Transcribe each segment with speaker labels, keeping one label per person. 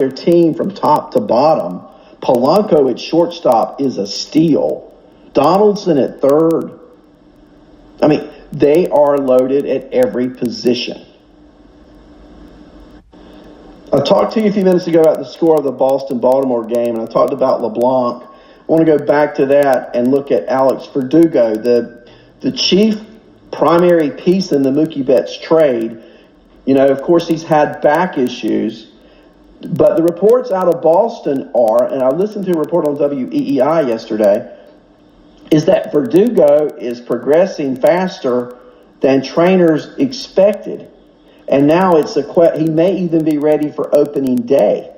Speaker 1: their team from top to bottom. Polanco at shortstop is a steal. Donaldson at third. I mean, they are loaded at every position. I talked to you a few minutes ago about the score of the Boston-Baltimore game, and I talked about LeBlanc. I want to go back to that and look at Alex Verdugo, the chief primary piece in the Mookie Betts trade. You know, of course, he's had back issues, but the reports out of Boston are, and I listened to a report on WEEI yesterday, is that Verdugo is progressing faster than trainers expected. And now he may even be ready for opening day.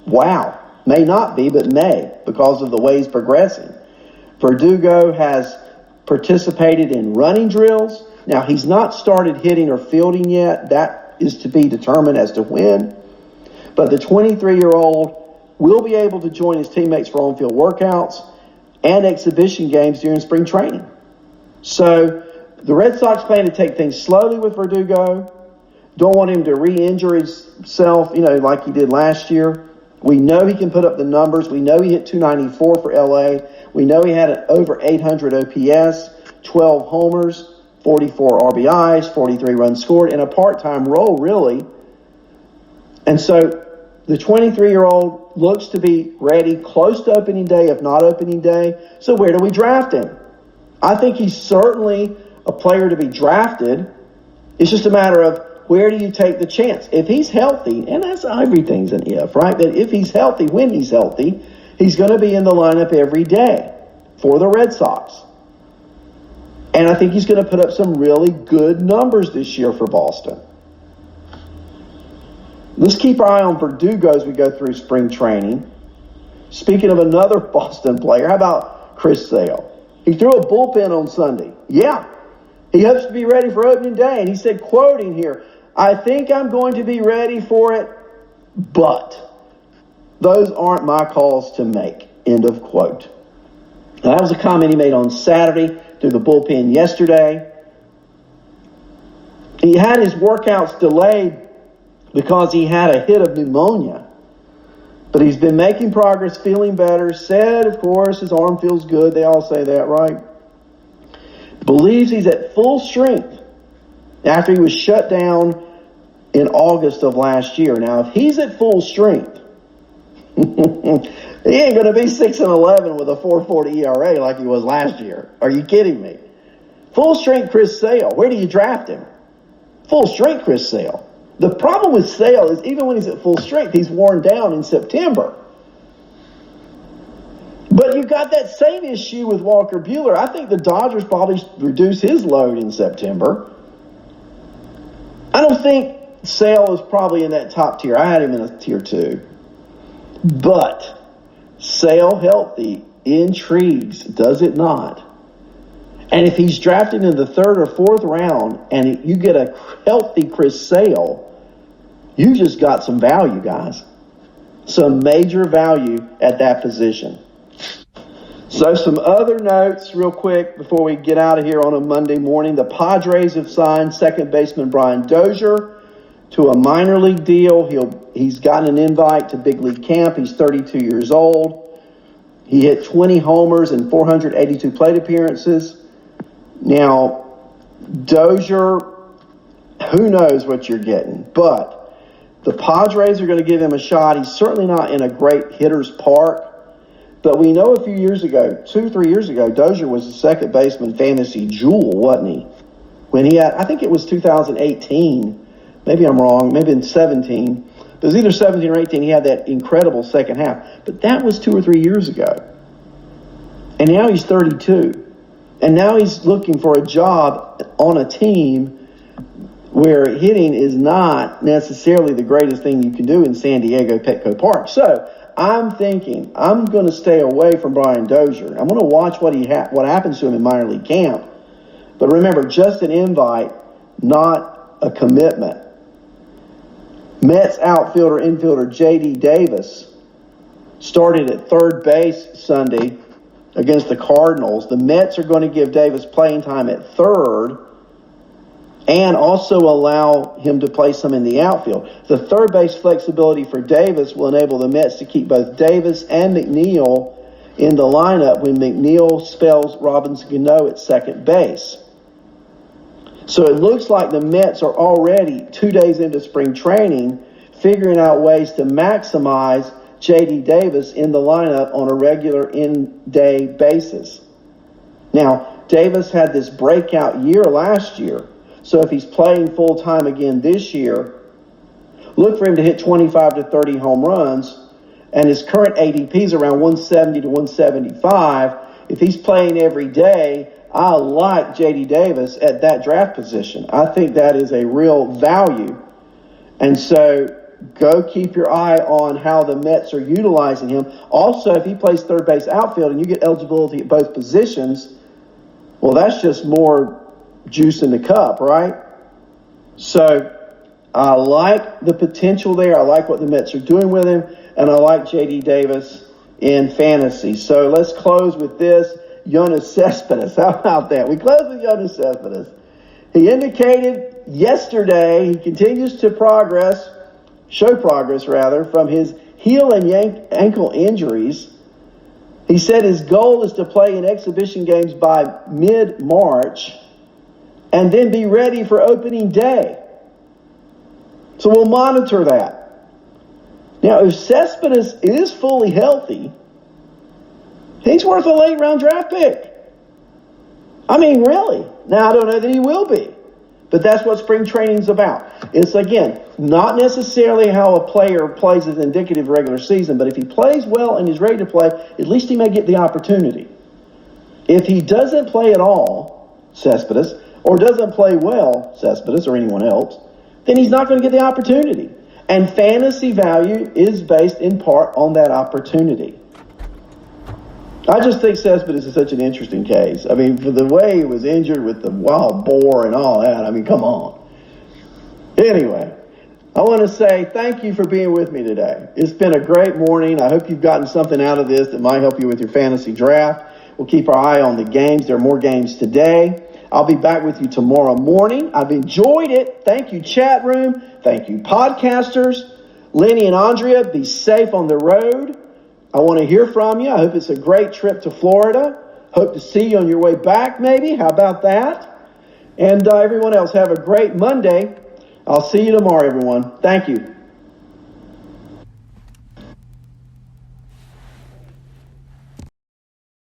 Speaker 1: Wow. May not be, but may, because of the way he's progressing. Verdugo has participated in running drills. Now, he's not started hitting or fielding yet. That is to be determined as to when. But the 23-year-old will be able to join his teammates for on-field workouts and exhibition games during spring training. So the Red Sox plan to take things slowly with Verdugo. Don't want him to re-injure himself, like he did last year. We know he can put up the numbers. We know he hit 294 for LA. We know he had an over 800 OPS, 12 homers, 44 RBIs, 43 runs scored in a part-time role, really. And so the 23-year-old looks to be ready close to opening day, if not opening day. So where do we draft him? I think he's certainly a player to be drafted. It's just a matter of where do you take the chance? If he's healthy, and that's everything's an if, right? But if he's healthy, when he's healthy, he's going to be in the lineup every day for the Red Sox. And I think he's going to put up some really good numbers this year for Boston. Let's keep our eye on Verdugo as we go through spring training. Speaking of another Boston player, how about Chris Sale? He threw a bullpen on Sunday. Yeah, he hopes to be ready for opening day. And he said, quoting here, "I think I'm going to be ready for it, but those aren't my calls to make." End of quote. Now, that was a comment he made on Saturday through the bullpen yesterday. He had his workouts delayed because he had a hit of pneumonia. But he's been making progress, feeling better. Said, of course, his arm feels good. They all say that, right? Believes he's at full strength after he was shut down in August of last year. Now, if he's at full strength, he ain't going to be 6-11 with a 4.40 ERA like he was last year. Are you kidding me? Full strength Chris Sale. Where do you draft him? Full strength Chris Sale. The problem with Sale is even when he's at full strength, he's worn down in September. But you've got that same issue with Walker Buehler. I think the Dodgers probably reduce his load in September. I don't think Sale is probably in that top tier. I had him in a tier 2. But Sale healthy intrigues, does it not? And if he's drafted in the 3rd or 4th round and you get a healthy Chris Sale, you just got some value, guys. Some major value at that position. So some other notes real quick before we get out of here on a Monday morning. The Padres have signed second baseman Brian Dozier to a minor league deal. He's gotten an invite to big league camp. He's 32 years old. He hit 20 homers and 482 plate appearances. Now, Dozier, who knows what you're getting, but the Padres are going to give him a shot. He's certainly not in a great hitter's park, but we know a few years ago, 2-3 years ago, Dozier was the second baseman fantasy jewel, wasn't he? When he had, I think it was 2018, maybe I'm wrong, maybe in 17, but it was either 17 or 18, he had that incredible second half. But that was 2 or 3 years ago. And now he's 32. And now he's looking for a job on a team where hitting is not necessarily the greatest thing you can do in San Diego Petco Park. So I'm thinking I'm going to stay away from Brian Dozier. I'm going to watch what happens to him in minor league camp. But remember, just an invite, not a commitment. Mets infielder J.D. Davis started at third base Sunday against the Cardinals. The Mets are going to give Davis playing time at third. and also allow him to play some in the outfield. The third base flexibility for Davis will enable the Mets to keep both Davis and McNeil in the lineup when McNeil spells Robinson Cano at second base. So it looks like the Mets are already 2 days into spring training figuring out ways to maximize J.D. Davis in the lineup on a regular in-day basis. Now, Davis had this breakout year last year, so if he's playing full-time again this year, look for him to hit 25 to 30 home runs, and his current ADP is around 170 to 175. If he's playing every day, I like J.D. Davis at that draft position. I think that is a real value. And so go keep your eye on how the Mets are utilizing him. Also, if he plays third base outfield and you get eligibility at both positions, well, that's just more juice in the cup, right? So I like the potential there. I like what the Mets are doing with him, and I like J.D. Davis in fantasy. So let's close with this. Yoenis Cespedes. How about that? We close with Yoenis Cespedes. He indicated yesterday he continues to show progress from his heel and ankle injuries. He said his goal is to play in exhibition games by mid-March and then be ready for opening day. So we'll monitor that. Now, if Cespedes is fully healthy, he's worth a late-round draft pick. I mean, really. Now, I don't know that he will be, but that's what spring training is about. It's, again, not necessarily how a player plays as indicative of regular season, but if he plays well and is ready to play, at least he may get the opportunity. If he doesn't play at all, Cespedes, or doesn't play well, Cespedes, or anyone else, then he's not going to get the opportunity. And fantasy value is based in part on that opportunity. I just think Cespedes is such an interesting case. I mean, for the way he was injured with the wild boar and all that, I mean, come on. Anyway, I want to say thank you for being with me today. It's been a great morning. I hope you've gotten something out of this that might help you with your fantasy draft. We'll keep our eye on the games. There are more games today. I'll be back with you tomorrow morning. I've enjoyed it. Thank you, chat room. Thank you, podcasters. Lenny and Andrea, be safe on the road. I want to hear from you. I hope it's a great trip to Florida. Hope to see you on your way back, maybe. How about that? And everyone else, have a great Monday. I'll see you tomorrow, everyone. Thank you.